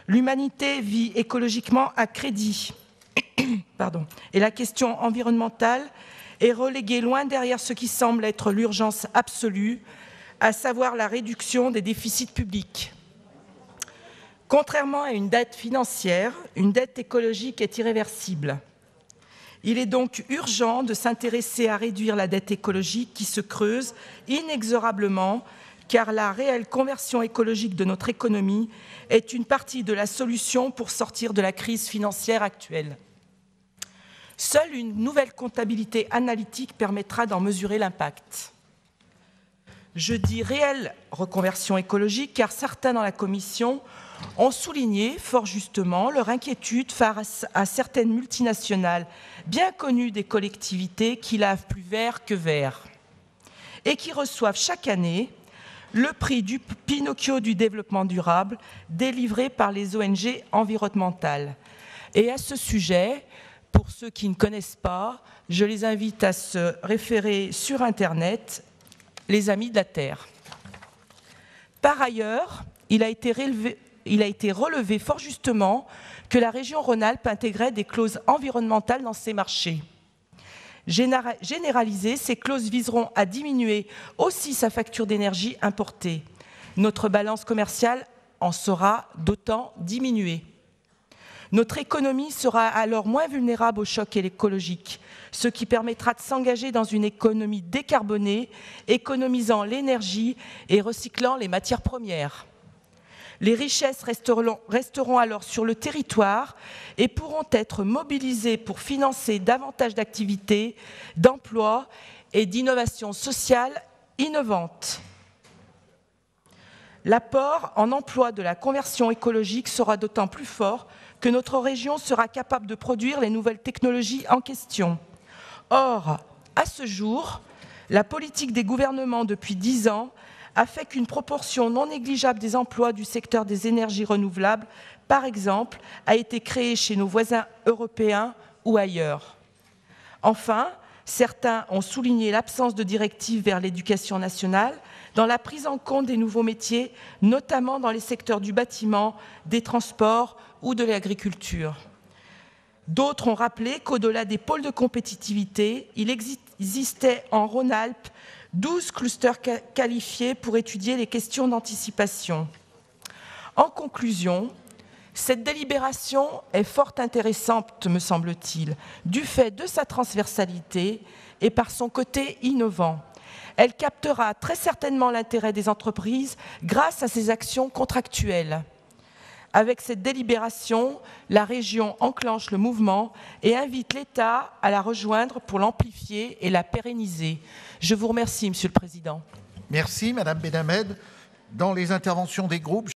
L'humanité vit écologiquement à crédit. Et la question environnementale est reléguée loin derrière ce qui semble être l'urgence absolue, à savoir la réduction des déficits publics. Contrairement à une dette financière, une dette écologique est irréversible. Il est donc urgent de s'intéresser à réduire la dette écologique qui se creuse inexorablement, car la réelle conversion écologique de notre économie est une partie de la solution pour sortir de la crise financière actuelle. Seule une nouvelle comptabilité analytique permettra d'en mesurer l'impact. Je dis réelle reconversion écologique car certains dans la Commission ont souligné fort justement leur inquiétude face à certaines multinationales bien connues des collectivités qui lavent plus vert que vert et qui reçoivent chaque année le prix du Pinocchio du développement durable délivré par les ONG environnementales. Et à ce sujet, pour ceux qui ne connaissent pas, je les invite à se référer sur Internet, les Amis de la Terre. Par ailleurs, il a été relevé fort justement que la région Rhône-Alpes intégrait des clauses environnementales dans ses marchés. Généralisées, ces clauses viseront à diminuer aussi sa facture d'énergie importée. Notre balance commerciale en sera d'autant diminuée. Notre économie sera alors moins vulnérable au choc écologique, ce qui permettra de s'engager dans une économie décarbonée, économisant l'énergie et recyclant les matières premières. Les richesses resteront alors sur le territoire et pourront être mobilisées pour financer davantage d'activités, d'emplois et d'innovations sociales innovantes. L'apport en emploi de la conversion écologique sera d'autant plus fort que notre région sera capable de produire les nouvelles technologies en question. Or, à ce jour, la politique des gouvernements depuis 10 ans a fait qu'une proportion non négligeable des emplois du secteur des énergies renouvelables, par exemple, a été créée chez nos voisins européens ou ailleurs. Enfin, certains ont souligné l'absence de directives vers l'éducation nationale dans la prise en compte des nouveaux métiers, notamment dans les secteurs du bâtiment, des transports ou de l'agriculture. D'autres ont rappelé qu'au-delà des pôles de compétitivité, il existait en Rhône-Alpes 12 clusters qualifiés pour étudier les questions d'anticipation. En conclusion, cette délibération est fort intéressante, me semble-t-il, du fait de sa transversalité et par son côté innovant. Elle captera très certainement l'intérêt des entreprises grâce à ses actions contractuelles. Avec cette délibération, la région enclenche le mouvement et invite l'État à la rejoindre pour l'amplifier et la pérenniser. Je vous remercie, Monsieur le Président. Merci, Madame Benhamed. Dans les interventions des groupes,